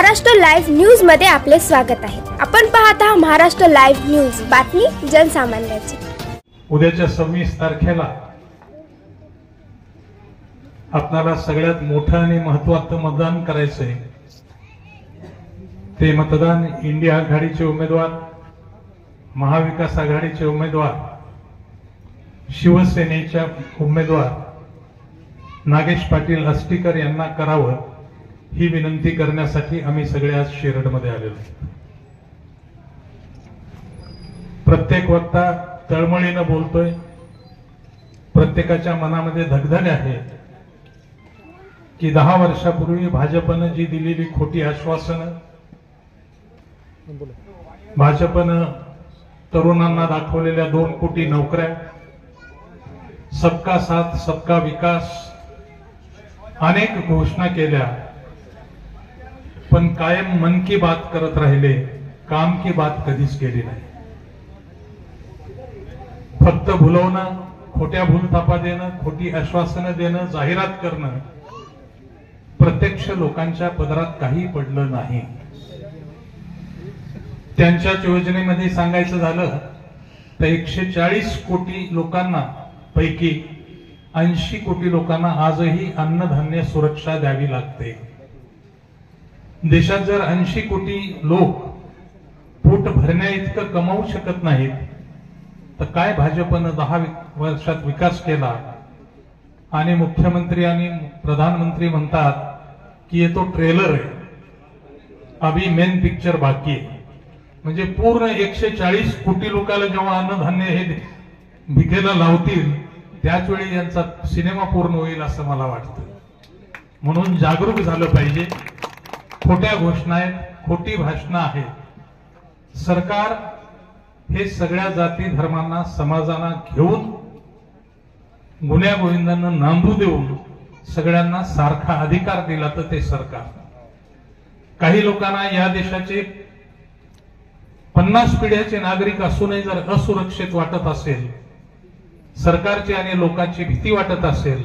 Maharashtra live news मध्ये आपले स्वागत आहे। आपण पाहत आहात महाराष्ट्र लाईव्ह न्यूज, बातमी जनसामान्याची। उद्याच्या 26 तारखेला आपल्याला सगळ्यात मोठं आणि महत्त्वाचं मतदान करायचं आहे। ते मतदान इंडिया आघाडीचे उमेदवार, महाविकास आघाडीचे उमेदवार, शिवसेनेच्या उमेदवार नागेश पाटील अस्टीकर यांना करावं ही विनंती करण्यासाठी आम्ही सगळे आज शिरडमध्ये आलेलो आहोत। प्रत्येक वक्ता तळमळीनं बोलतोय, प्रत्येकाच्या मनामध्ये धगधग आहे की 10 वर्षापूर्वी भाजपनं जी दिलेली खोटी आश्वासनं, भाजपनं तरुणांना दाखवलेल्या 2 कोटी नोकऱ्या, सबका साथ सबका विकास, अनेक घोषणा केल्या, पण कायम मन की बात करत राहिले, काम की बात कधीच केली नाही। फक्त भुलवणं, खोट्या भूलथापा देणं, खोटी आश्वासनं देणं, जाहिरात करणं, प्रत्यक्ष लोकांच्या पदरात काही पडलं नाही। त्यांच्याच योजनेमध्ये सांगायचं झालं तर 140 कोटी लोकांना पैकी 80 कोटी लोकांना आजही अन्नधान्य सुरक्षा द्यावी लागते। देशात जर 80 कोटी लोक पोट भरण्या इतकं कमावू शकत नाहीत तर काय भाजपनं 10 वर्षात विकास केला? आणि मुख्यमंत्री आणि प्रधानमंत्री म्हणतात की ये तो ट्रेलर आहे, अभी मेन पिक्चर बाकी आहे। म्हणजे पूर्ण 140 कोटी लोकांना जेव्हा अन्नधान्य हे भिकेला लावतील त्याच वेळी यांचा सिनेमा पूर्ण होईल असं मला वाटतं। म्हणून जागरूक झालं पाहिजे। खोट्या घोषणा आहेत, खोटी भाषणं आहेत। सरकार हे सगळ्या जाती धर्मांना, समाजांना घेऊन गुन्ह्या गोविंदांना नांदू देऊन सगळ्यांना सारखा अधिकार दिला तर ते सरकार। काही लोकांना या देशाचे 50 पिढ्याचे नागरिक असूनही जर असुरक्षित वाटत असेल, सरकारची आणि लोकांची भीती वाटत असेल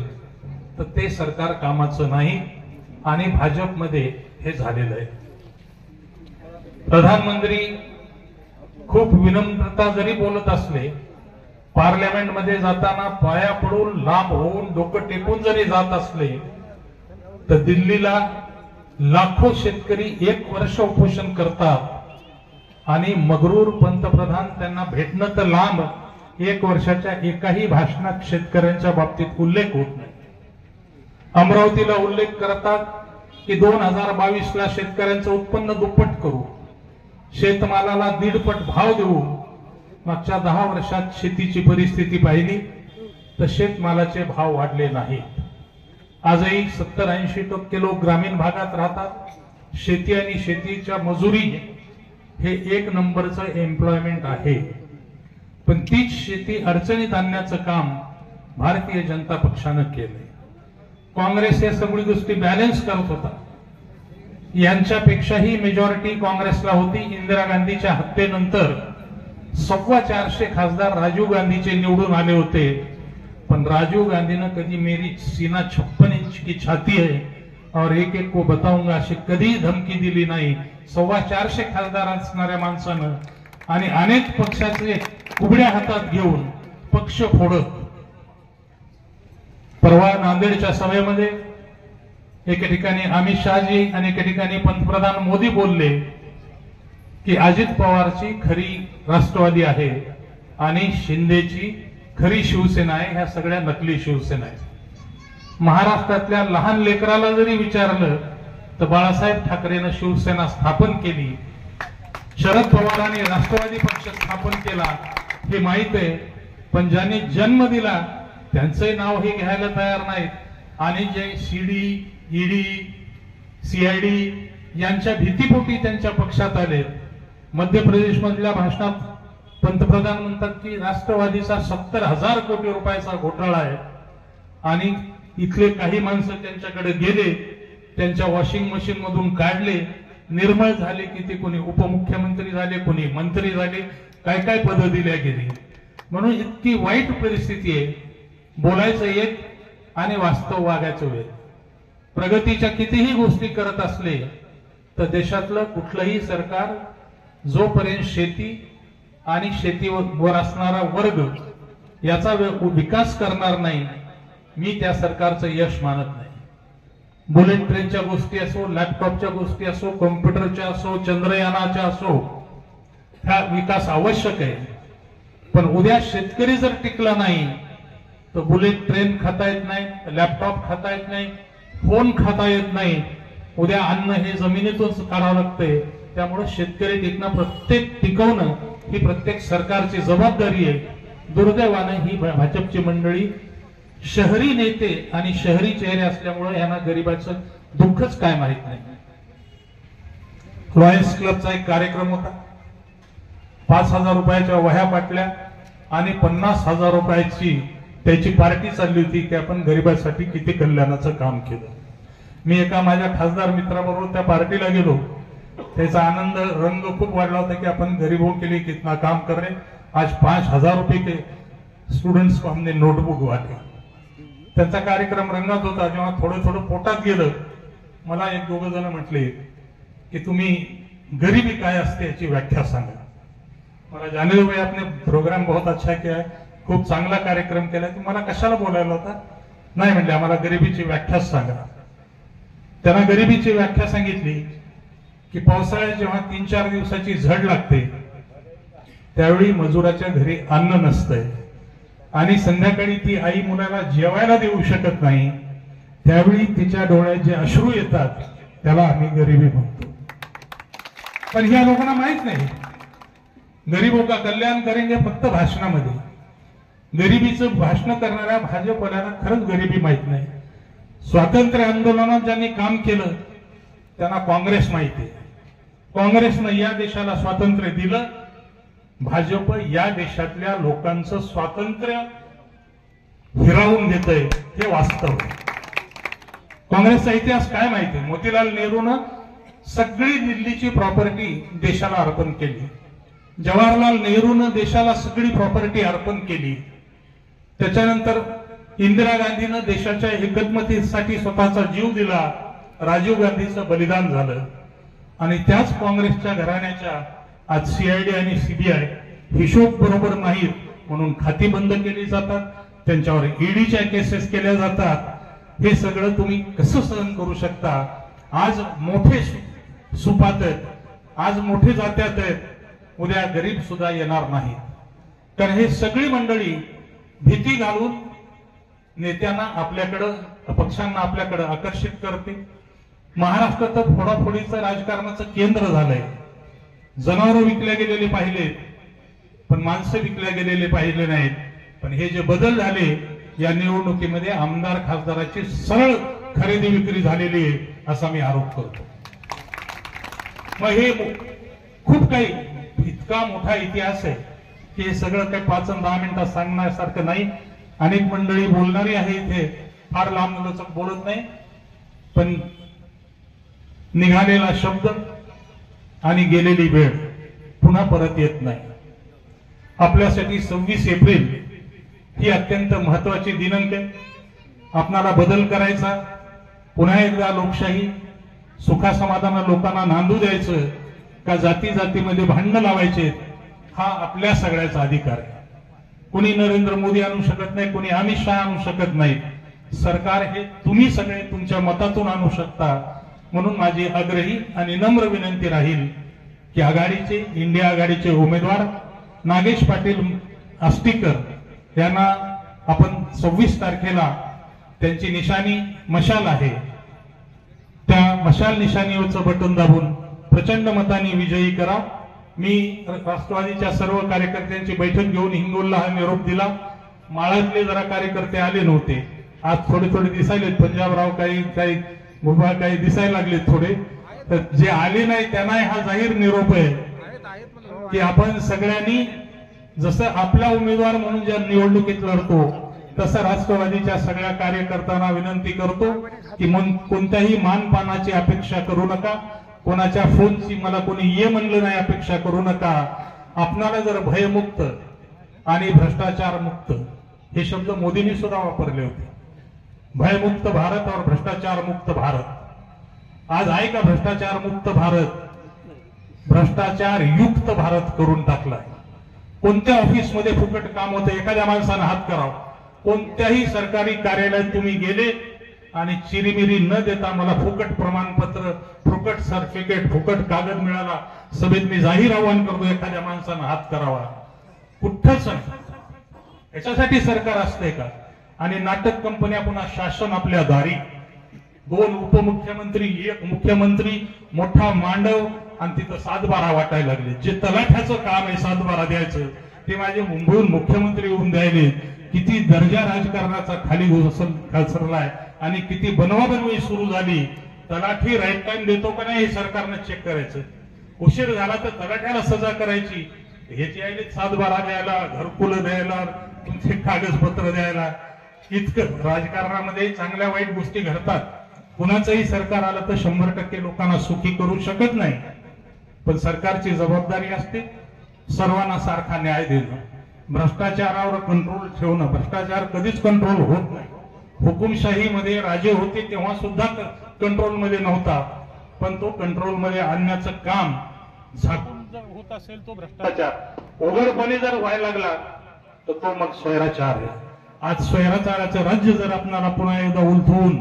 तर ते सरकार कामाचं नाही। आणि भाजपमध्ये हे झालेलं आहे। प्रधानमंत्री खूप विनम्रता जरी बोलत असले, पार्लमेंटमध्ये जाताना पाया पडून लांब होऊन डोकं टेकून जरी जात असले तर दिल्लीला लाखो शेतकरी 1 वर्ष उपोषण करतात आणि मगरूर पंतप्रधान त्यांना भेटणं तर लांब, 1 वर्षाच्या एकाही भाषणात शेतकऱ्यांच्या बाबतीत उल्लेख होत नाही। अमरावतीला उल्लेख करतात की 2022 ला शेतकऱ्यांचं उत्पन्न दुप्पट करू, शेतमालाला 1.5 भाव देऊ। मागच्या 10 वर्षात शेतीची परिस्थिती पाहिली तर शेतमालाचे भाव वाढले नाहीत। आजही 70-80% लोक ग्रामीण भागात राहतात। शेती आणि शेतीच्या मजुरी हे 1 नंबरचं एम्प्लॉयमेंट आहे, पण तीच शेती अडचणीत आणण्याचं काम भारतीय जनता पक्षानं केलंय। काँग्रेस हे सगळी गोष्टी बॅलन्स करत होता। यांच्यापेक्षाही मेजॉरिटी काँग्रेसला होती। इंदिरा गांधीच्या हत्येनंतर 425 खासदार राजीव गांधीचे निवडून आले होते, पण राजीव गांधीनं कधी मेरी सीना 56 इंच की छाती है और एक एक को बताऊंगा अशी कधी धमकी दिली नाही। 425 खासदार असणाऱ्या माणसानं आणि अनेक पक्षाचे कुबड्या हातात घेऊन पक्ष फोडत। परवा नांदेडच्या सभेमध्ये एके ठिकाणी अमित शहाजी आणि एके ठिकाणी पंतप्रधान मोदी बोलले की अजित पवारची खरी राष्ट्रवादी आहे आणि शिंदेची खरी शिवसेना आहे, ह्या सगळ्या नकली शिवसेना आहेत। महाराष्ट्रातल्या लहान लेकराला जरी विचारलं तर बाळासाहेब ठाकरेंनी शिवसेना स्थापन केली, शरद पवारांनी राष्ट्रवादी पक्ष स्थापन केला हे माहित आहे, पण ज्यांनी जन्म दिला त्यांचे नाव हे घ्यायला तयार नाहीत। आणि जे सीडी, ईडी, सीआयडी यांच्या भीतीपोटी त्यांच्या पक्षात आले। मध्य प्रदेश मधल्या भाषणात पंतप्रधान म्हणतात की राष्ट्रवादीचा 70,000 कोटी रुपयाचा घोटाळा आहे आणि इथले काही माणसं त्यांच्याकडे गेले, त्यांच्या वॉशिंग मशीन मधून काढले, निर्मळ झाले की ते कोणी उपमुख्यमंत्री झाले, कोणी मंत्री झाले, काय काय पद दिल्या गेली। म्हणून इतकी वाईट परिस्थिती आहे। बोलायचं एक आणि वास्तव वागायचं वेगळं। प्रगतीच्या कितीही गोष्टी करत असले तर देशातलं कुठलंही सरकार जोपर्यंत शेती आणि शेतीवर असणारा वर्ग याचा विकास करणार नाही, मी त्या सरकारचं यश मानत नाही. बुलेट ट्रेनच्या गोष्टी असो, लॅपटॉपच्या गोष्टी असो, कॉम्प्युटरच्या असो, चंद्रयानाच्या असो, हा विकास आवश्यक आहे. पण उद्या शेतकरी जर टिकला नाही तर बुलेट ट्रेन खाता येत नाही, लॅपटॉप खाता येत नाही, फोन खाता येत नाही. उद्या अन्न हे जमिनीतूनच काढावं लागतंय. त्यामुळे शेतकरी टिकवणं ही प्रत्येक सरकारची जबाबदारी आहे. दुर्दैवानं ही भाजपची मंडळी शहरी नेते आणि शहरी चेहरे असल्यामुळे यांना गरिबाचं दुःखच काय माहित नाही. लॉयन्स क्लबचा एक कार्यक्रम होता. 5,000 रुपयाच्या वह्या पाटल्या आणि 50,000 रुपयाची त्याची पार्टी चालली होती की आपण गरिबांसाठी किती कल्याणाचं काम केलं. मी एका माझ्या खासदार मित्राबरोबर त्या पार्टीला गेलो. त्याचा आनंद रंग खूप वाढला होता की अपन गरीबों के लिए कितना काम कर रहे. आज 5,000 रुपये के स्टूडेंट्स को हमने नोटबुक वाटे. त्यांचा कार्यक्रम रंगात होता. जेव्हा थोडं थोडं पोटात गेलं, मला एक दोघं जण म्हटले की तुम्ही गरीबी काय असते याची व्याख्या सांगा. मला जाने भाई आपने प्रोग्राम बहुत अच्छा किया है, खूप चांगला कार्यक्रम केलाय, तुम्हाला कशाला बोलायला होता. नाही म्हणले आम्हाला गरिबीची व्याख्याच सांगा. त्यांना गरिबीची व्याख्या सांगितली की पावसाळ्यात जेव्हा 3-4 दिवसाची झड लागते त्यावेळी मजुराच्या घरी अन्न नसतंय आणि संध्याकाळी ती आई मुलाला जेवायला देऊ शकत नाही, त्यावेळी तिच्या डोळ्यात जे अश्रू येतात त्याला आम्ही गरिबी म्हणतो. पण ह्या लोकांना माहित नाही. गरीबों का कल्याण करेंगे फक्त भाषणामध्ये. गरिबीचं भाषण करणाऱ्या भाजपवाल्यांना खरंच गरिबी माहित नाही. स्वातंत्र्य आंदोलनात ज्यांनी काम केलं त्यांना काँग्रेस माहिती आहे. काँग्रेसनं या देशाला स्वातंत्र्य दिलं. भाजप या देशातल्या लोकांचं स्वातंत्र्य हिरावून घेतंय हे वास्तव. काँग्रेसचा इतिहास काय माहिती आहे. मोतीलाल नेहरूनं सगळी दिल्लीची प्रॉपर्टी देशाला अर्पण केली. जवाहरलाल नेहरूनं देशाला सगळी प्रॉपर्टी अर्पण केली. त्याच्यानंतर इंदिरा गांधीनं देशाच्या एकत्मतेसाठी स्वतःचा जीव दिला. राजीव गांधीचं बलिदान झालं. आणि त्याच काँग्रेसच्या घराण्याच्या आज सीआयडी आणि सीबीआय हिशोब बरोबर नाहीत म्हणून खाती बंद केली जातात. त्यांच्यावर ईडीच्या केसेस केल्या जातात. हे सगळं तुम्ही कसं सहन करू शकता. आज मोठे सुपात आहेत, आज मोठे जात्यात आहेत, उद्या गरीब सुद्धा येणार नाही. कारण हे सगळी मंडळी भीती घालून नेत्यांना आपल्याकडं, पक्षांना आपल्याकडे आकर्षित करते. महाराष्ट्र तर फोडाफोडीचं राजकारणाचं केंद्र झालंय. जनावरं विकल्या गेलेले पाहिले पण माणसं विकल्या गेलेले पाहिले नाहीत. पण हे जे बदल झाले या निवडणुकीमध्ये आमदार खासदाराची सरळ खरेदी विक्री झालेली आहे असा मी आरोप करतो. मग हे खूप काही इतका मोठा इतिहास आहे की हे सगळं काही 5 आणि 10 मिनिटात सांगण्यासारखं नाही. अनेक मंडळी बोलणारी आहे इथे, फार लांब लचक बोलत नाही. पण निघालेला शब्द आणि गेलेली वेळ पुन्हा परत येत नाही. आपल्यासाठी 26 एप्रिल ही अत्यंत महत्वाची दिनांक आहे. आपणाला बदल करायचा, पुन्हा एकदा लोकशाही सुखासमाधानानं लोकांना नांदू द्यायचं का जाती जातीमध्ये भांडणं लावायचे, हा आपल्या सगळ्याचा अधिकार आहे. कोणी नरेंद्र मोदी आणू शकत नाही, कोणी अमित शहा आणू शकत नाही. सरकार हे तुम्ही सगळे तुमच्या मतातून आणू शकता. म्हणून माझी आग्रही आणि नम्र विनंती राहील की आघाडीचे, इंडिया आघाडीचे उमेदवार नागेश पाटील आष्टीकर यांना आपण 26 तारखेला त्यांची निशाणी मशाल आहे, त्या मशाल निशाणीवरचं बटन दाबून प्रचंड मताने विजयी करा. मी राष्ट्रवादीच्या सर्व कार्यकर्त्यांची बैठक घेऊन हिंगोलला हा निरोप दिला. माळातले जरा कार्यकर्ते आले नव्हते, आज थोडे थोडे दिसायले. पंजाबराव काही गुबा काही दिसायला लागले थोडे. तर जे आले नाही त्यांना हा जाहीर निरोप आहे की आपण सगळ्यांनी जसं आपला उमेदवार म्हणून ज्या निवडणुकीत लढतो तसं राष्ट्रवादीच्या सगळ्या कार्यकर्त्यांना विनंती करतो की कोणत्याही मानपानाची अपेक्षा करू नका. कोणाच्या फोनची मला कोणी ये म्हणलं नाही अपेक्षा करू नका. आपणाला जर भयमुक्त आणि भ्रष्टाचार मुक्त हे शब्द मोदींनी सुद्धा वापरले होते. भयमुक्त भारत और भ्रष्टाचार मुक्त भारत. आज आहे का भ्रष्टाचार मुक्त भारत? भ्रष्टाचार युक्त भारत करून टाकलाय. कोणत्या ऑफिसमध्ये फुकट काम होतं एखाद्या माणसानं हात करावं. कोणत्याही सरकारी कार्यालयात तुम्ही गेले आणि चिरीमिरी न देता मला फुकट प्रमाणपत्र, फुकट सर्टिफिकेट, फुकट कागद मिळाला, सभेत मी जाहीर आवाहन करतो एखाद्या माणसानं हात करावा. कुठंच नाही. याच्यासाठी सरकार असते का? आणि नाटक कंपन्या पुन्हा शासन आपल्या दारी. 2 उपमुख्यमंत्री, 1 मुख्यमंत्री, मोठा मांडव आणि तिथं 7-12 वाटायला लागले. जे तलाठ्याचं काम आहे 7-12 द्यायचं ते माझे मुंबईहून मुख्यमंत्री होऊन द्यायले. किती दर्जा राजकारणाचा खाली घसरलाय आणि किती बनवाबनवी सुरू झाली. तलाठी राईट टाइम देतो का नाही हे सरकारनं चेक करायचं. उशीर झाला तर तलाठ्याला सजा करायची. ह्याची आईले 7-12 द्यायला, घरकुलं द्यायला, तुमचे कागदपत्र द्यायला. इतकं राजकारणामध्ये चांगल्या वाईट गोष्टी घडतात. कुणाचंही सरकार आलं तर 100% लोकांना सुखी करू शकत नाही. पण सरकारची जबाबदारी असते सर्वांना सारखा न्याय देणं, भ्रष्टाचारावर कंट्रोल ठेवणं. भ्रष्टाचार कधीच कंट्रोल होत नाही. हुकुमशाहीमध्ये राजे होते तेव्हा सुद्धा कंट्रोलमध्ये नव्हता. पण तो कंट्रोलमध्ये आणण्याचं काम झाकून जर होत असेल तो भ्रष्टाचार, उघडपणे जर व्हायला लागला तर तो मग स्वैराचार आहे. आज स्वैराचाराचं राज्य जर आपल्याला पुन्हा एकदा उलथवून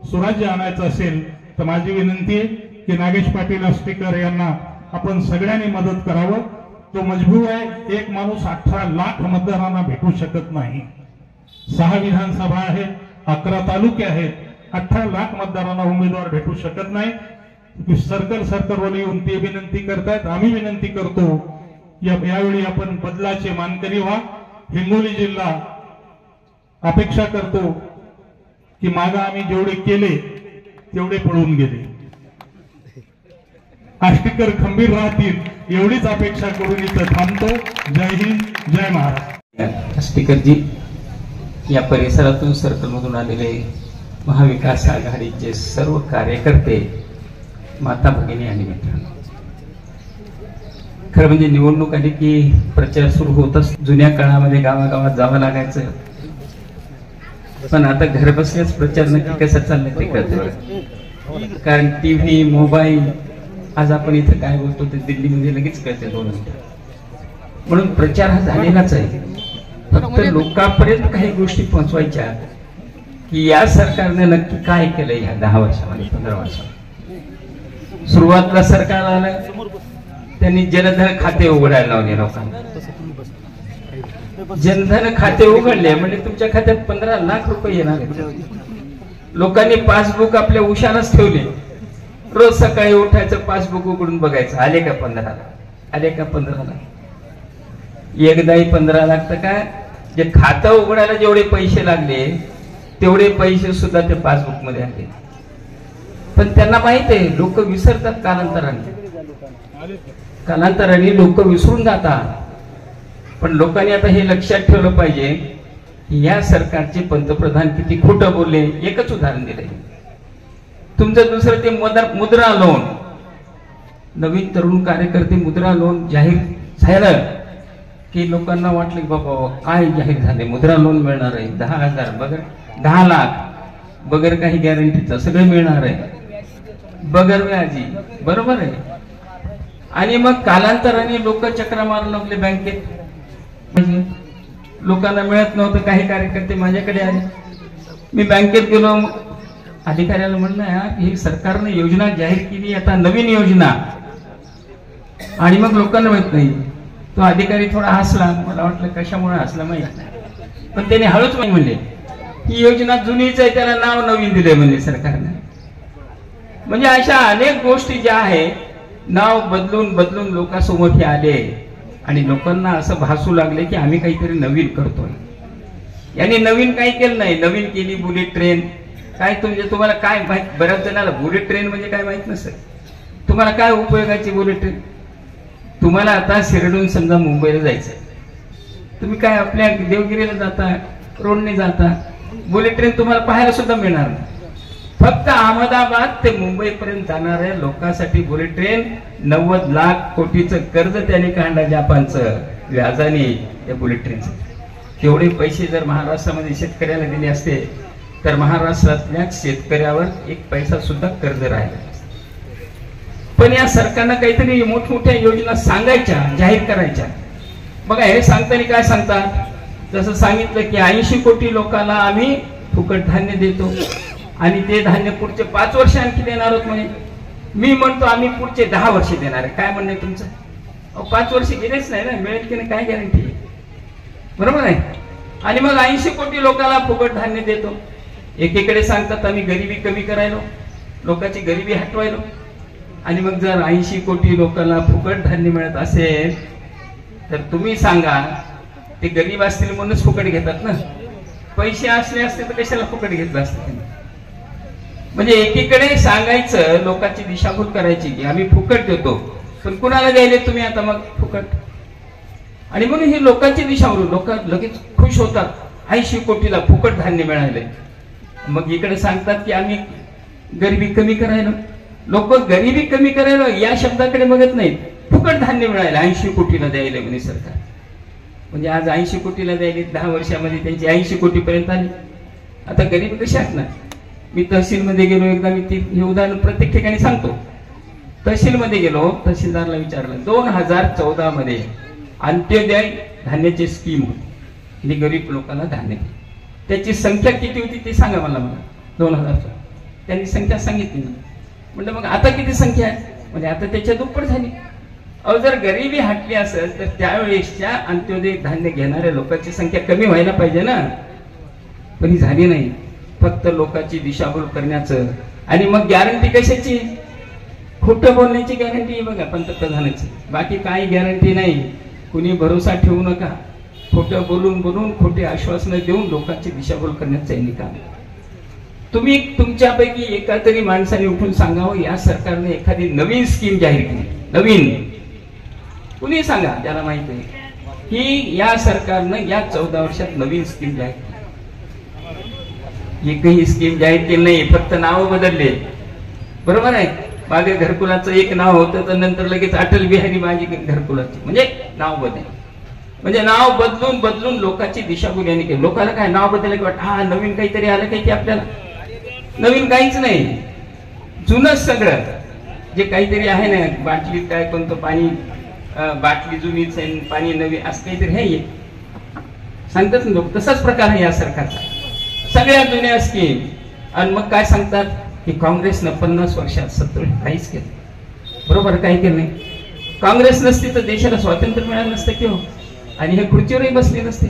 सुराज्य आणायचं असेल तर माझी विनंती आहे की नागेश पाटील स्पीकर यांना आपण सगळ्यांनी मदत करावं. तो मजबूर आहे. एक माणूस 18 लाख मतदारांना भेटू शकत नाही. 6 विधानसभा आहेत, 11 तालुके आहेत. 18 लाख मतदारांना उमेदवार भेटू शकत नाही. सरकारवाले येऊन ते विनंती करतायत. आम्ही विनंती करतो यावेळी आपण बदलाचे मानकरी व्हा. हिंगोली जिल्हा अपेक्षा करतो की मागे आम्ही जेवढे केले तेवढे पळून गेले. आष्टीकर खंबीर राहतील एवढीच अपेक्षा करून इथं थांबतो. जय हिंद, जय महाराष्ट्र. आष्टीकरजी या परिसरातून सर्कलमधून आलेले महाविकास आघाडीचे सर्व कार्यकर्ते, माता भगिनी आणि मित्रांनो, खरं म्हणजे निवडणूक आली की प्रचार सुरू होतच. जुन्या काळामध्ये गावागावात जावं लागायचं, पण आता घर बसल्याच प्रचार नक्की कसा चाललाय ते कळतं. कारण टीव्ही, मोबाईल, आज आपण इथं काय बोलतो ते दिल्लीमध्ये लगेच कळते 2 मिनिटं. म्हणून प्रचार हा झालेलाच आहे. फक्त लोकांपर्यंत काही गोष्टी पोहोचवायच्या की या सरकारने नक्की काय केलंय ह्या 10 वर्षामध्ये, 15 वर्षामध्ये. सुरुवातीला सरकार आलं, त्यांनी जनधन खाते उघडायला लावले लोकांना. जनधन खाते उघडले म्हणजे तुमच्या खात्यात 15 लाख रुपये येणार आहेत. लोकांनी पासबुक आपल्या उशालाच ठेवले. रोज सकाळी उठायचं, पासबुक उघडून बघायचं, आले का 15 लाख, आले का 15 लाख. एकदाही 15 लाख तर काय, जे खातं उघडायला जेवढे पैसे लागले तेवढे पैसे सुद्धा ते पासबुक मध्ये आले. पण त्यांना माहित आहे लोक विसरतात. कालांतराने लोक विसरून जातात. पण लोकांनी आता हे लक्षात ठेवलं पाहिजे की या सरकारचे पंतप्रधान किती खोटं बोलले. एकच उदाहरण दिले. तुमचं दुसरं ते मुद्रा लोन, नवीन तरुण कार्यकर्ते मुद्रा लोन जाहीर झालं की लोकांना वाटलं की बाबा काय जाहीर झाले, मुद्रा लोन मिळणार आहे. 10,000 बगर 10 लाख बगर काही गॅरंटीचं सगळं मिळणार आहे, बगर व्याजी. बरोबर आहे. आणि मग कालांतराने लोक चक्रा मारू लागले बँकेत. लोकांना मिळत नव्हतं. काही कार्यकर्ते माझ्याकडे आले. मी बँकेत गेलो, अधिकाऱ्याला म्हणलं यार ही सरकारने योजना जाहीर केली, आता नवीन योजना, आणि मग लोकांना माहित नाही. तो अधिकारी थोडा हसला. मला वाटलं कशामुळे हसला माहित नाही, पण त्याने हळूच म्हणले ही योजना जुनीच आहे, त्याला नाव नवीन दिले म्हणजे सरकारने. म्हणजे अशा अनेक गोष्टी ज्या आहेत नाव बदलून बदलून लोकांसमोर हे आले आणि लोकांना असं भासू लागले की आम्ही काहीतरी नवीन करतोय. यांनी नवीन काही केलं नाही. नवीन केली बुलेट ट्रेन. काय तुम्हाला काय माहित? बऱ्याच जणांना बुलेट ट्रेन म्हणजे काय माहित नसेल. तुम्हाला काय उपयोगाची बुलेट ट्रेन? तुम्हाला आता शिरडून समजा मुंबईला जायचंय, तुम्ही काय आपल्या देवगिरीला जाता, रोडने जाता, बुलेट ट्रेन तुम्हाला पाहायला सुद्धा मिळणार नाही. फक्त अहमदाबाद ते मुंबई पर्यंत जाणाऱ्या लोकांसाठी बुलेट ट्रेन 90 लाख कोटीचं कर्ज त्याने काढलं जपानचं व्याजाने त्या बुलेट ट्रेनचं. तेवढे पैसे जर महाराष्ट्रामध्ये शेतकऱ्याला दिले असते तर महाराष्ट्रातल्या शेतकऱ्यावर 1 पैसा सुद्धा कर्ज राहिला. पण या सरकारनं काहीतरी मोठमोठ्या योजना सांगायच्या, जाहीर करायच्या. बघा हे सांगताना काय सांगतात, जसं सांगितलं की 80 कोटी लोकांना आम्ही फुकट धान्य देतो आणि ते धान्य पुढचे 5 वर्ष आणखी देणार आहोत म्हणे. मी म्हणतो आम्ही पुढचे 10 वर्ष देणार आहे. काय म्हणणं आहे तुमचं? 5 वर्ष गेलेच नाही ना, मिळेल की नाही काय गॅरंटी, बरोबर आहे. आणि मग 80 कोटी लोकांना फुकट धान्य देतो. एकीकडे सांगतात आम्ही गरिबी कमी करायलो, लोकांची गरिबी हटवायलो. आणि मग जर 80 कोटी लोकांना फुकट धान्य मिळत असेल तर तुम्ही सांगा, ते गरीब असतील म्हणूनच फुकट घेतात ना. पैसे असले असते तर कशाला फुकट घेतलं असतं. म्हणजे एकीकडे सांगायचं, लोकांची दिशाभूल करायची की आम्ही फुकट देतो, पण कुणाला द्यायले तुम्ही आता मग फुकट. आणि म्हणून ही लोकांची दिशाभूल, लोक लगेच खुश होतात 80 कोटीला फुकट धान्य मिळाले. मग इकडे सांगतात की आम्ही गरिबी कमी करायला. लोक गरिबी कमी करायला या शब्दाकडे बघत नाहीत. फुकट धान्य मिळालं 80 कोटीला द्यायला म्हणे सरकार. म्हणजे आज 80 कोटीला द्यायला 10 वर्षामध्ये त्यांची 80 कोटीपर्यंत आली. आता गरीब कशी असणार. मी तहसीलमध्ये गेलो एकदा, मी हे उदाहरण प्रत्येक ठिकाणी सांगतो. तहसीलमध्ये गेलो, तहसीलदारला विचारलं 2014 मध्ये अंत्योदय धान्याची स्कीम होती, म्हणजे गरीब लोकांना धान्य. त्याची संख्या किती होती ते सांगा मला. 2000 त्यांनी संख्या सांगितली. म्हणजे मग आता किती संख्या आहे? म्हणजे आता त्याच्या दुप्पट झाली. अहो जर गरिबी हटली असेल तर त्यावेळेसच्या अंत्योदय धान्य घेणाऱ्या लोकांची संख्या कमी व्हायला पाहिजे ना, पण ही झाली नाही. फक्त लोकांची दिशाभूल करण्याचं. आणि मग गॅरंटी कशाची? खोटं बोलण्याची गॅरंटी बघा पंतप्रधानाची, बाकी काही गॅरंटी नाही. कुणी भरोसा ठेवू नका. खोटं बोलून बोलून, खोटे आश्वासनं देऊन लोकांची दिशाभूल करण्याचं हे काम. तुम्ही तुमच्यापैकी एका तरी माणसाने उठून सांगावं या सरकारने एखादी नवीन स्कीम जाहीर केली. नवीन कुणी सांगा ज्याला माहिती आहे ही या सरकारनं या 14 वर्षात नवीन स्कीम जाहीर केली. एकही स्कीम जाहीर केली नाही, फक्त नाव बदलले. बरोबर आहे. मागे घरकुलाचं एक नाव होतं तर नंतर लगेच अटल बिहारी माझी घरकुलाची, म्हणजे नाव बदल. म्हणजे नाव बदलून बदलून लोकांची दिशाभूल यांनी केली. लोकांना काय नाव बदललं की वाटतं हा नवीन काहीतरी आलं काही की आपल्याला. नवीन काहीच नाही, जुनच सगळं. जे काहीतरी आहे ना, बाटलीत काय कोणतं पाणी, बाटली जुनीच आहे पाणी नवीन, असं काहीतरी आहे सांगतात ना लोक. तसाच प्रकार आहे या सरकारचा, सगळ्या जुन्या स्कीम. आणि मग काय सांगतात की काँग्रेसनं 50 वर्षात 70 काहीच केलं. बरोबर, काही केलं नाही. काँग्रेस नसती तर देशाला स्वातंत्र्य मिळालं नसतं की हो, आणि हे खुर्चीवरही बसले नसते.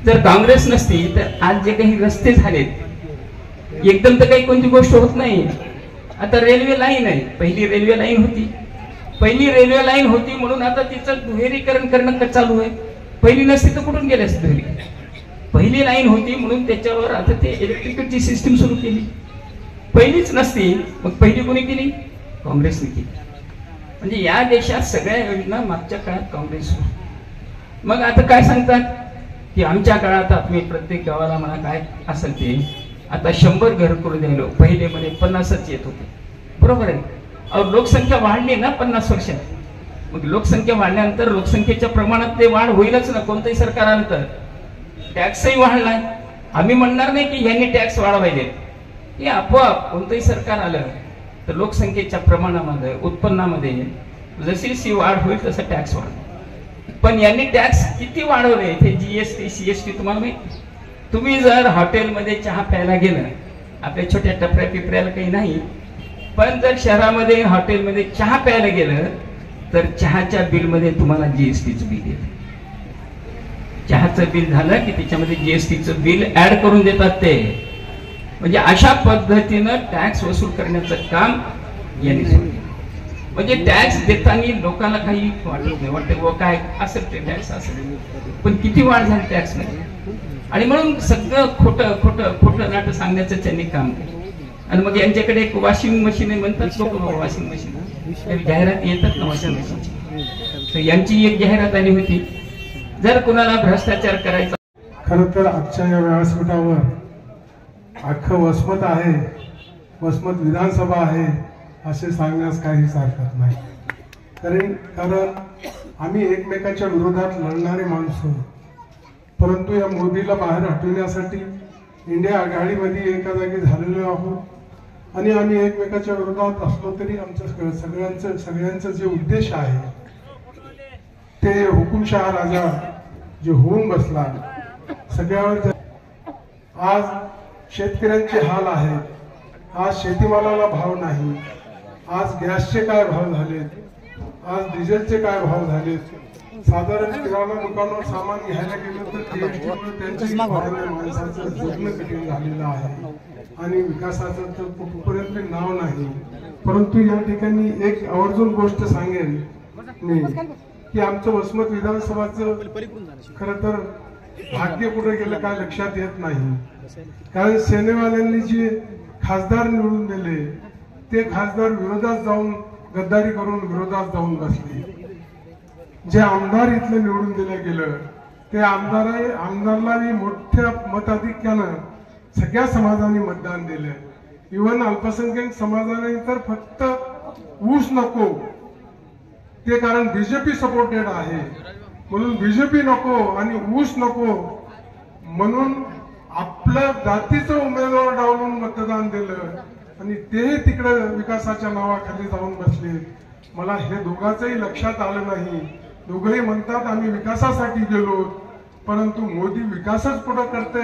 जर काँग्रेस नसती तर आज जे काही रस्ते झालेत, एकदम तर काही कोणती गोष्ट होत नाही. आता रेल्वे लाईन आहे, पहिली रेल्वे लाईन होती म्हणून आता तिचं दुहेरीकरण करणं चालू आहे. पहिली नसती तर कुठून गेले असते दुहेरी. पहिली लाईन होती म्हणून त्याच्यावर आता ते इलेक्ट्रिकलची सिस्टीम सुरू केली. पहिलीच नसती मग पहिली कोणी केली? काँग्रेसने केली. म्हणजे या देशात सगळ्या योजना मागच्या काळात काँग्रेस. मग आता काय सांगतात की आमच्या काळात तुम्ही प्रत्येक गावाला म्हणा काय असेल ते आता 100 घरकुल द्यायलो. पहिले म्हणे 50च येत होते. बरोबर आहे. लोकसंख्या वाढली ना 50 वर्षात. मग लोकसंख्या वाढल्यानंतर लोकसंख्येच्या प्रमाणात ते वाढ होईलच ना. कोणतंही सरकार आलं तर टॅक्सही वाढलाय. आम्ही म्हणणार नाही की यांनी टॅक्स वाढवायले. हे आपोआप कोणतंही सरकार आलं तर लोकसंख्येच्या प्रमाणामध्ये उत्पन्नामध्ये जशी वाढ होईल तसं टॅक्स वाढ. पण यांनी टॅक्स किती वाढवले ते जीएसटी सीएसटी तुम्हाला माहिती. तुम्ही जर हॉटेलमध्ये चहा प्यायला गेलं, आपल्या छोट्या टपऱ्या पिपऱ्याला काही नाही, पण जर शहरामध्ये हॉटेलमध्ये चहा प्यायला गेलं तर चहाच्या बिलमध्ये तुम्हाला जीएसटीचं बिल येतं. चहाचं बिल झालं की त्याच्यामध्ये जीएसटीचं बिल ऍड करून देतात ते. म्हणजे अशा पद्धतीनं टॅक्स वसूल करण्याचं काम यांनी सुरू केलं. म्हणजे टॅक्स देताना लोकांना काही वाटत नाही, वाटतं काय असेल ते टॅक्स असेल, पण किती वाढ झाली टॅक्स मध्ये. आणि म्हणून सगळं खोटं खोटं खोटं नाटं सांगण्याचं त्यांनी काम केलं. आणि मग यांच्याकडे एक वॉशिंग मशीन म्हणतात लोक, वॉशिंग मशीन जाहिरात येतात ना वॉशिंग मशीनची. तर यांची एक जाहिरात आली होती, जर कुणाला भ्रष्टाचार करायचा. खरं तर आजच्या या व्यासपीठावर अख्खं वसमत आहे, वसमत विधानसभा आहे असे सांगण्यास काहीच हरकत नाही. कारण आम्ही एकमेकाच्या विरोधात लढणारे माणसं, परंतु या मोदीला बाहेर हटवण्यासाठी इंडिया आघाडीमध्ये एका जागी झालेलो आहोत. आणि आम्ही एकमेकाच्या विरोधात असलो तरी आमचं सगळ्यांचं जे उद्देश आहे ते हुकुमशहा राजा जे होऊन बसला सगळ्यावर. आज शेतकऱ्यांचे हाल आहेत, आज शेतीमालाला भाव नाही, आज गॅसचे काय भाव झालेत, आज डिझेलचे काय भाव झालेत. साधारण किराणा दुकानावर सामान घ्यायला गेलं तर जीएसटीमुळे त्यांच्याही माणसाचं जगणं कठीण झालेलं आहे आणि विकासाचं तर कुठपर्यंत नाव नाही. परंतु या ठिकाणी एक आवर्जून गोष्ट सांगेन मी की आमचं वसमत विधानसभाचं खरं तर भाग्य कुठे गेलं काय लक्षात येत नाही. कारण सेनेवाल्यांनी जे खासदार निवडून दिले ते खासदार विरोधात जाऊन गद्दारी करून विरोधात जाऊन बसले. जे आमदार इथलं निवडून दिलं गेलं ते आमदारलाही मोठ्या मताधिक्यानं सगळ्या समाजाने मतदान दिलं. इव्हन अल्पसंख्याक समाजाने तर फक्त ऊस नको ते कारण बीजेपी सपोर्टेड आहे म्हणून बीजेपी नको आणि ऊस नको म्हणून आपल्या जातीचं उमेदवार डावलून मतदान दिलं आणि तेही तिकडे विकासाच्या नावाखाली जाऊन बसले. मला हे दोघांचंही लक्षात आलं नाही. दोघंही म्हणतात आम्ही विकासासाठी गेलो, परंतु मोदी विकासच कुठं करते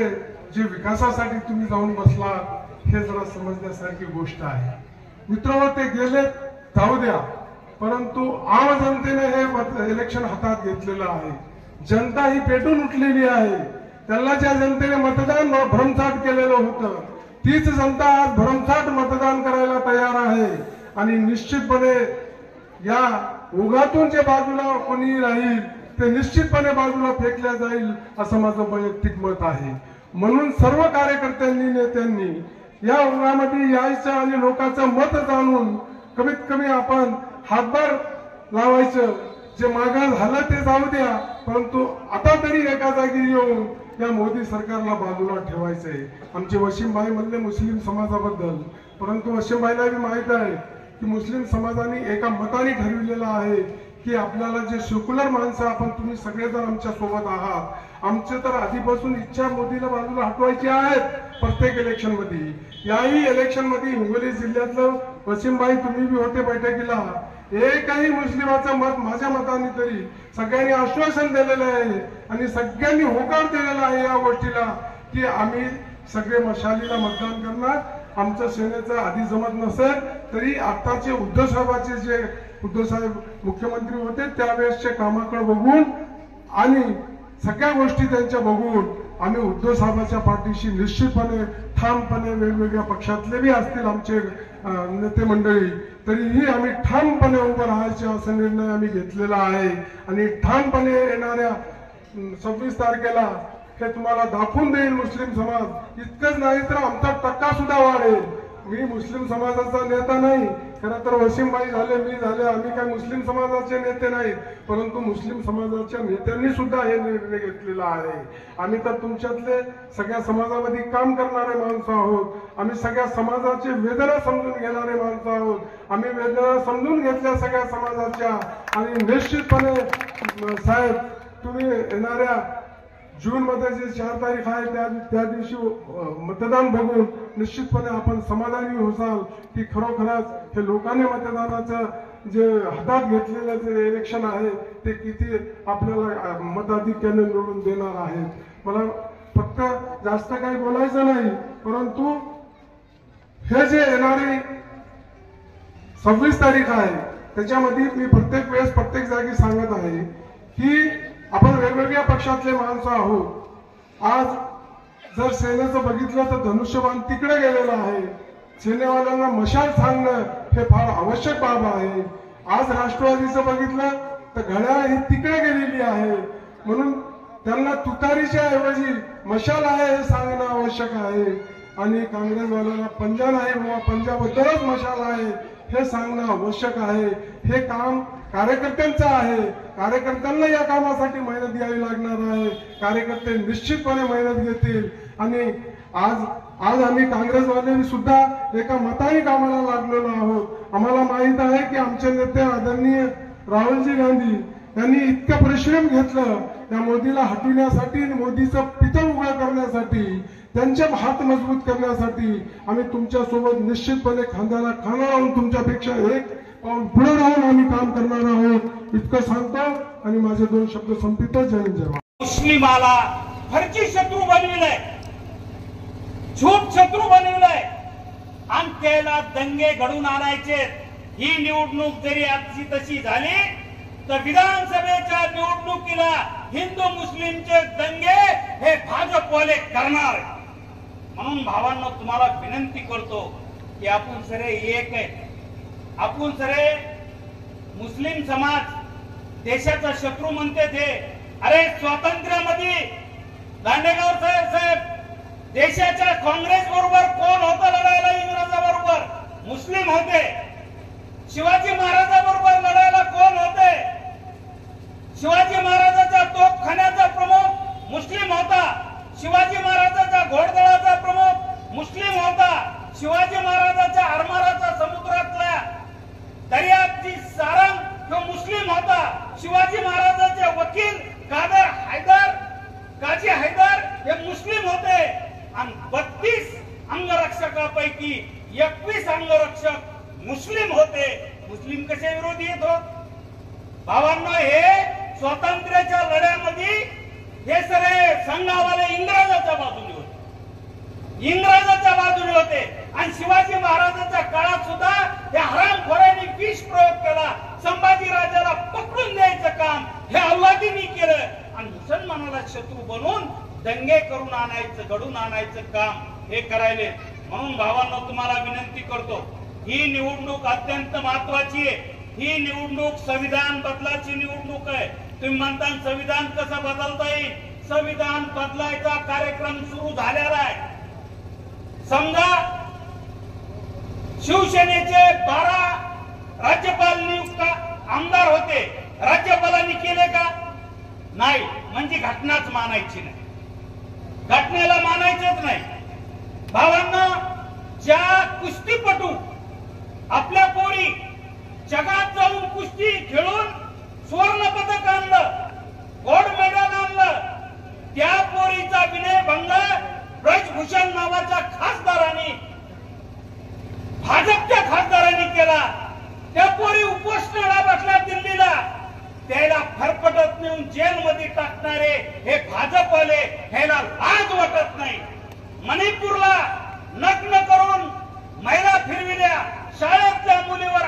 जे विकासासाठी तुम्ही जाऊन बसला हे जरा समजण्यासारखी गोष्ट आहे. मित्रांनो, ते गेले जाऊ द्या, परंतु आम जनतेने हे इलेक्शन हातात घेतलेलं आहे. जनता ही पेटून उठलेली आहे. त्याला ज्या जनतेने मतदान भरमसाठ केलेलं होतं तीच जनता आज भरमसाठ मतदान करायला तयार आहे आणि निश्चितपणे या ओघातून जे बाजूला कोणी राहील ते निश्चितपणे बाजूला फेकल्या जाईल असं माझं वैयक्तिक मत आहे. म्हणून सर्व कार्यकर्त्यांनी नेत्यांनी या ओघामध्ये यायचं आणि लोकांचं मत जाणून कमीत कमी आपण हातभार लावायचं. जे मागं झालं ते जाऊ द्या, परंतु आता तरी एका जागी येऊन या मोदी सरकारला बाजूला ठेवायचंय. आमचे वशिमभाई म्हणले मुस्लिम समाजाबद्दल, परंतु वशिमभाईला माहित आहे की मुस्लिम समाजाने एका मताने ठरविलेलं आहे की आपल्याला जे सेक्युलर माणसं आपण तुम्ही सगळेजण आमच्या सोबत आहात. आमचे तर आधीपासून इच्छा मोदीला बाजूला हटवायची आहेत प्रत्येक इलेक्शन मध्ये. याही इलेक्शन मध्ये हिंगोली जिल्ह्यातलं वशिमभाई तुम्ही बी होते बैठकीला. एकही मुस्लिमाचं मत माझ्या मताने तरी सगळ्यांनी आश्वासन दिलेलं आहे आणि सगळ्यांनी होकार दिलेला आहे या गोष्टीला की आम्ही सगळे मशालीला मतदान करणार. आमचं सेनेचं आधी जमत नसेल तरी आताचे उद्धव साहेब मुख्यमंत्री होते त्यावेळेसच्या कामाकडे बघून आणि सगळ्या गोष्टी त्यांच्या बघून आम्ही उद्धव साहेबांच्या पाठीशी निश्चितपणे ठामपणे वेगवेगळ्या पक्षातले बी असतील आमचे नेते मंडळी तरीही आम्ही ठामपणे उभं राहायचे असा निर्णय आम्ही घेतलेला आहे आणि ठामपणे येणाऱ्या 26 तारखेला हे तुम्हाला दाखवून देईल मुस्लिम समाज. इतकंच नाही तर आमचा टक्का सुद्धा वाढेल. मी मुस्लिम समाजाचा नेता नाही, खरं तर वशिमभाई झाले, मी झाले, आम्ही काय मुस्लिम समाजाचे नेते नाहीत, परंतु मुस्लिम समाजाच्या नेत्यांनी सुद्धा हे निर्णय घेतलेला आहे. आम्ही तर तुमच्यातले सगळ्या समाजामध्ये काम करणारे माणसं आहोत. आम्ही सगळ्या समाजाचे वेदना समजून घेणारे माणसं आहोत. आम्ही वेदना समजून घेतल्या सगळ्या समाजाच्या आणि निश्चितपणे साहेब तुम्ही येणाऱ्या जून मध्ये जे 4 तारीख आहे त्या दिवशी मतदान बघून निश्चितपणे आपण समाधानी होसाल की खरोखरच हे लोकांनी मतदानाचं जे हातात घेतलेलं जे इलेक्शन आहे ते किती आपल्याला मताधिक्याने निवडून देणार आहेत. मला फक्त जास्त काही बोलायचं नाही, परंतु हे जे येणारी 26 तारीख आहे त्याच्यामध्ये मी प्रत्येक वेळेस प्रत्येक जागी सांगत आहे की आपण वेगवेगळ्या पक्षातले माणसं आहोत. आज जर सेनेचं बघितलं तर धनुष्यबाण तिकडे गेलेलं आहे. सेनेवाल्यांना मशाल सांगणं हे फार आवश्यक बाब आहे. आज राष्ट्रवादीचं बघितलं तर घड्याळ ही तिकडे गेलेली आहे. म्हणून त्यांना तुतारीच्या ऐवजी मशाल आहे हे सांगणं आवश्यक आहे आणि काँग्रेसवाल्यांना पंजा नाही बाबा पंजाबद्दलच मशाल आहे हे सांगणं आवश्यक आहे. हे काम कार्यकर्त्यांचं आहे. कार्यकर्त्यांना या कामासाठी मेहनत घ्यावी लागणार आहे. कार्यकर्ते निश्चितपणे मेहनत घेतील आणि आज आम्ही काँग्रेसवाले सुद्धा एका मताने कामाला लागलेलो आहोत. आम्हाला माहित आहे की आमचे नेते आदरणीय राहुलजी गांधी यांनी इतकं परिश्रम घेतलं त्या मोदीला हटविण्यासाठी मोदीचं पितळ उघड करण्यासाठी. त्यांचे हात मजबूत करण्यासाठी आम्ही तुमच्या सोबत निश्चितपणे खांद्याला खांदा लावून तुमच्यापेक्षा एक पाऊल पुढे राहून आम्ही काम करणार आहोत इतकं सांगतो आणि माझे 2 शब्द संपितो. जय हिंद, जय भारत. मुस्लिमाला फर्जी शत्रू बनविलंय, झूट शत्रू बनविलंय आणि त्याला दंगे घडून आणायचे. ही निवडणूक जरी आजची तशी झाली तर विधानसभेच्या निवडणुकीला हिंदू मुस्लिमचे दंगे हे भाजपवाले करणार. म्हणून भावांनो तुम्हाला विनंती करतो की आपण सगळे एक आहे. आपण सगळे मुस्लिम समाज देशाचा शत्रू म्हणते ते. अरे स्वातंत्र्यामध्ये दांडेगाव साहेब देशाच्या काँग्रेस बरोबर कोण होतं लढायला? इंग्रजाबरोबर मुस्लिम होते. शिवाजी महाराजांबरोबर लढायला कोण होते? शिवाजी महाराजांच्या तोफखान्याचा प्रमुख मुस्लिम होता. शिवाजी महाराजांच्या घोडदळाचा प्रमुख मुस्लिम होता. शिवाजी महाराजांच्या आरमाराचा समुद्रातल्या दर्याची सारंग तो मुस्लिम होता. शिवाजी महाराजांचे वकील काजी हैदर हे मुस्लिम होते. आणि 32 अंगरक्षकापैकी 21 अंगरक्षक मुस्लिम होते. मुस्लिम कसे विरोधी येत हो भावांनो? हे स्वातंत्र्याच्या लढ्यामध्ये हे सगळे संघावाले इंग्रजाच्या बाजूने होते, इंग्रजाच्या बाजूने होते. आणि शिवाजी महाराजांच्या काळात सुद्धा या हरामखोरांनी विष प्रयोग केला. संभाजी राजाला पकडून द्यायचं काम हे अल्लादींनी केलं आणि मुसलमानाला शत्रू बनवून दंगे करून आणायचं, घडून आणायचं काम हे करायले. म्हणून भावांनो तुम्हाला विनंती करतो, ही निवडणूक अत्यंत महत्वाची आहे. ही निवडणूक संविधान बदलाची निवडणूक आहे. तुम्ही म्हणता संविधान कसं बदलता येईल? संविधान बदलायचा कार्यक्रम सुरू झालेला आहे. समजा शिवसेनेचे 12 राज्यपाल नियुक्त आमदार होते, राज्यपालांनी केले का? नाही. म्हणजे घटनाच मानायची नाही, घटनेला मानायचंच नाही. भावांना ज्या कुस्तीपटू आपल्या पोरी जगात जाऊन कुस्ती खेळून सुवर्ण पदक आणलं, गोल्ड मेडल आणलं, त्या पोरीचा विनयभंग ब्रजभूषण नावाच्या खासदारांनी, भाजपच्या खासदारांनी केला. त्या पोरी उपोषणाला बसल्या दिल्लीला, त्याला फरफटत नेऊन जेलमध्ये टाकणारे हे भाजपवाले, ह्याला लाज वाटत नाही. मणिपूरला नग्न करून महिला फिरविल्या, शाळेतल्या मुलीवर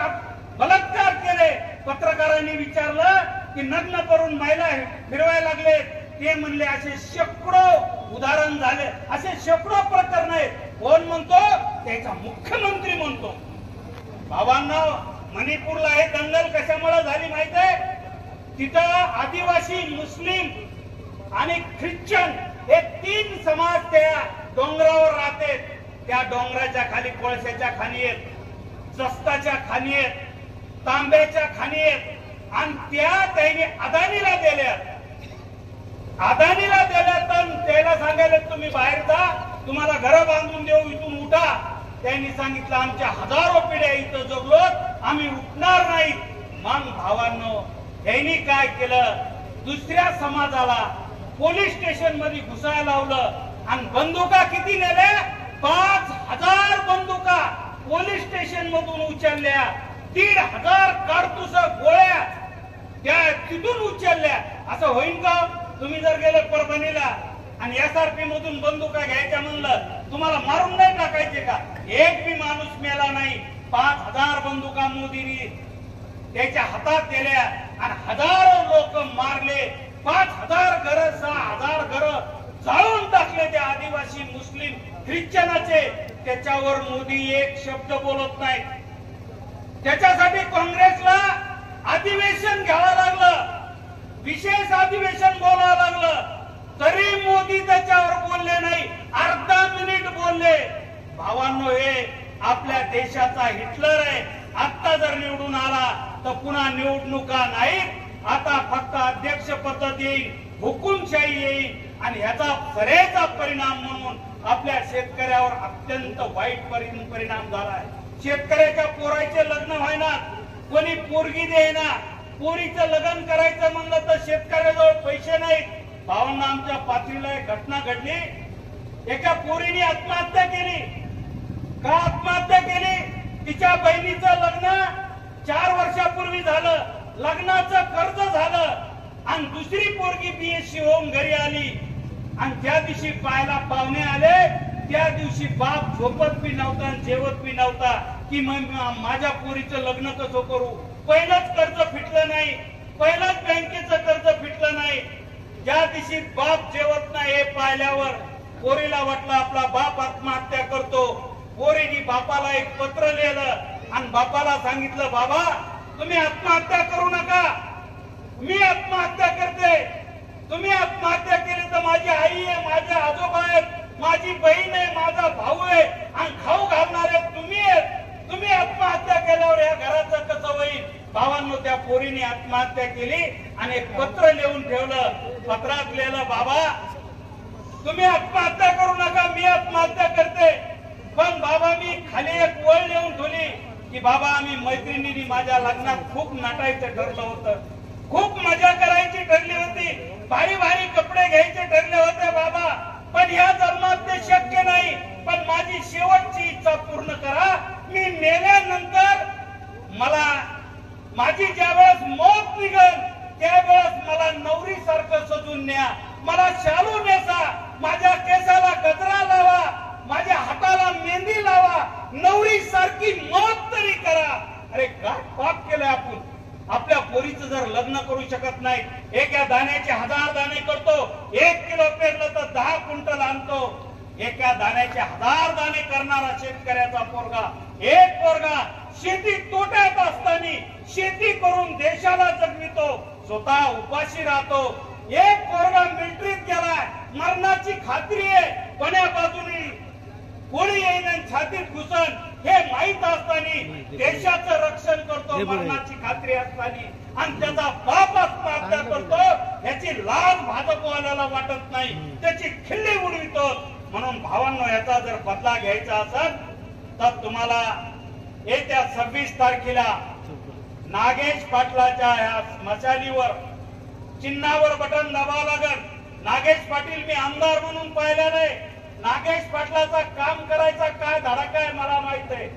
बलात्कार केले. पत्रकारांनी विचारलं की नग्न करून महिला फिरवायला लागले. ते म्हणले असे शेकडो उदाहरण झाले, असे शेकडो प्रकरण आहेत. कोण म्हणतो? त्याचा मुख्यमंत्री म्हणतो. भावांनो, मणिपूरला हे दंगल कशामुळे झाली माहित आहे? तिथं आदिवासी, मुस्लिम आणि ख्रिश्चन हे 3 समाज त्या डोंगरावर राहते. त्या डोंगराच्या खाली कोळशाच्या खाणी आहेत, जस्ताच्या खाणी आहेत, तांब्याच्या खाणी आहेत आणि त्या त्यांनी अदानीला दिल्या. अदानीला दिल्या तर त्याला सांगायला तुम्ही बाहेर जा, तुम्हाला घर बांधून देऊ, इथून उठा. त्यांनी सांगितलं आमच्या हजारो पिढ्या इथं जगलोत, आम्ही उठणार नाही. मग भावांनो, यांनी काय केलं? दुसऱ्या समाजाला पोलीस स्टेशन मध्ये घुसायला लावलं आणि बंदुका किती नेल्या? 5000 बंदुका पोलीस स्टेशन मधून उचलल्या. 1500 कारतूस गोळ्या त्या तिथून उचलल्या. असं होईल का? तुम्ही जर गेले परभणीला आणि SRP मधून बंदुका घ्यायच्या म्हणलं, तुम्हाला मारून नाही टाकायचे का? एक बी माणूस मेला नाही. 5000 बंदुका मोदींनी त्याच्या हातात दिल्या आणि हजारो लोक मारले. 5000 घर, 6000 घर जाळून टाकले त्या आदिवासी, मुस्लिम, ख्रिश्चनाचे. त्याच्यावर मोदी एक शब्द बोलत नाही. त्याच्यासाठी काँग्रेसला अधिवेशन घ्यावं लागलं, विशेष अधिवेशन बोलावं लागलं, तरी मोदी त्याच्यावर बोलले नाही. अर्धा मिनिट बोलले. भावांनो, हे आपल्या देशाचा हिटलर आहे. आता जर निवडून आला तर पुन्हा निवडणुका नाहीत. आता फक्त अध्यक्ष पद्धत येईल, हुकुमशाही येईल आणि ह्याचा सरेचा परिणाम म्हणून आपल्या शेतकऱ्यावर अत्यंत वाईट परिणाम झाला आहे. शेतकऱ्याच्या पोराचे लग्न व्हायना, कोणी पोरगी देईना. पोरीचं लग्न करायचं म्हणलं तर शेतकऱ्याजवळ पैसे नाहीत. भावांना, आमच्या पाथरीला एक घटना घडली. एका पोरीने आत्महत्या केली. का आत्महत्या केली? तिच्या बहिणीचं लग्न 4 वर्षापूर्वी झालं, लग्नाचं कर्ज झालं आणि दुसरी पोरगी BSc होऊन घरी आली आणि त्या दिवशी पाहायला पाहुणे आले. त्या दिवशी बाप झोपत बी नव्हता आणि जेवत बी नव्हता की माझ्या पोरीचं लग्न कसं करू. पहिलंच कर्ज फिटलं नाही, पहिलंच बँकेचं कर्ज फिटलं नाही. ज्या दिवशी बाप जेवत नाही हे पाहिल्यावर पोरीला वाटलं आपला बाप आत्महत्या करतो. पोरीने बापाला एक पत्र लिहिलं आणि बापाला सांगितलं, बाबा तुम्ही आत्महत्या करू नका, मी आत्महत्या करते. तुम्ही आत्महत्या केली तर माझी आई आहे, माझे आजोबा आहेत, माझी बहीण आहे, माझा भाऊ आहे आणि खाऊ घालणारे तुम्ही आहेत. तुम्ही आत्महत्या केल्यावर या घराचं कसं होईल. भावांनो, त्या पोरीने आत्महत्या केली आणि एक पत्र लिहून ठेवलं. पत्रात लिहिलं, बाबा तुम्ही आत्महत्या करू नका, मी आत्महत्या करते. पण बाबा मी खाली एक वळ लिहून ठेवली की बाबा आम्ही मैत्रिणींनी माझ्या लग्नात खूप नाटायचं ठरलं होतं, खूप मजा करायची ठरली होती, भारी भारी कपडे घ्यायचे ठरले होते बाबा. पण या जन्मात ते शक्य नाही. पण माझी शेवटची इच्छा पूर्ण करा. मी मेल्यानंतर मला माझी ज्यावेळेस मौत निघेल त्यावेळेस मला नवरी सारखं सजून न्या, मला शालू नेसा, माझ्या केसाला गजरा लावा, माझ्या हाताला मेहंदी लावा, नवरी सारखी मौत तरी करा. अरे काय पाप केलंय आपण. आपल्या पोरीचं जर लग्न करू शकत नाही, एका दाण्याचे 1000 दाणे करतो, 1 किलो पेरलं तर 10 क्विंटल आणतो. एका दाण्याचे 1000 दाणे करणारा शेतकऱ्याचा पोरगा, एक पोरगा शेती तोट्यात असताना शेती करून देशाला जगवितो, स्वतः उपाशी राहतो. एक पोरगा मिलिटरीत गेलाय, मरणाची खात्री आहे, कोण्या बाजूने कोणी येईन आणि छातीत घुसन हे माहित असताना देशाचं रक्षण करतो, मरणाची खात्री असताना, आणि त्याचा बाप आत्महत्या करतो. याची लाज भाजपवाल्याला वाटत नाही, त्याची खिल्ली उडवितो. म्हणून भावांनो, याचा जर बदला घ्यायचा असेल तर तुम्हाला येत्या 26 तारखेला नागेश पाटलाच्या ह्या मशालीवर चिन्हावर बटन दाबावं लागेल. नागेश पाटील मी आमदार म्हणून पाहिला नाही. नागेश पाटलाचा काम करायचा काय धडा काय मला माहित आहे.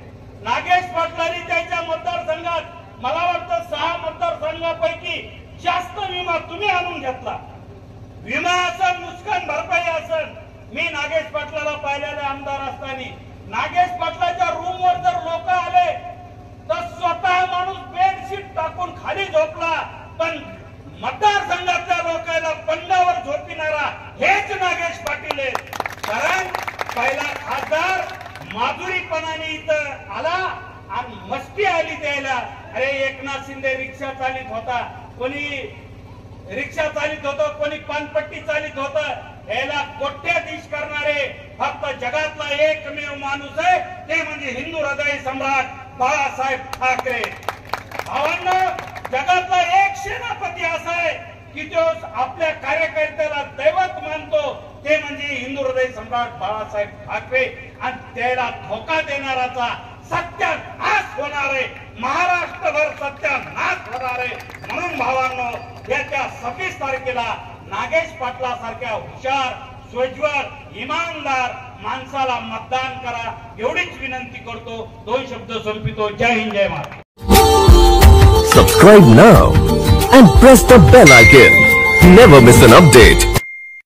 नागेश पाटलांनी त्याच्या मतदारसंघात मला वाटतं 6 मतदारसंघापैकी जास्त विमा तुम्ही आणून घेतला. विमा असेल, नुकसान भरपाई असेल. मी नागेश पाटलाला पाहिलेले आमदार असताना नागेश पाटलाच्या रूमवर जर लोक आले तर स्वतः माणूस बेडशीट टाकून खाली झोपला. पण मतदारसंघातल्या लोकांना पंडावर झोपिणारा हेच नागेश पाटील आहेत. कारण पहिला खासदार माजुरीपणाने इथं आला आणि मस्ती आली द्यायला. अरे एकनाथ शिंदे रिक्षा चालित होता, कोणी रिक्षा चालित होतो, कोणी पानपट्टी चालित होत. याला कोट्याधीश करणारे फक्त जगातला एकमेव माणूस आहे, ते म्हणजे हिंदू हृदय सम्राट बाळासाहेब ठाकरे. भावांनो, जगातला एक सेनापती असा आहे की जो आपल्या कार्यकर्त्याला दैवत मानतो, ते म्हणजे हिंदू हृदय सम्राट बाळासाहेब ठाकरे. आणि त्याला धोका देणाराचा सत्यानाश होणार आहे, महाराष्ट्रभर सत्यानाश होणार आहे. म्हणून भावांनो, येत्या 26 तारखेला नागेश पाटला सारख्या हुशार, सोज्वळ, इमानदार माणसाला मतदान करा, एवढीच विनंती करतो. 2 शब्द संपितो. जय हिंद, जय Maharashtra. Subscribe now and press the bell icon. Never miss an update.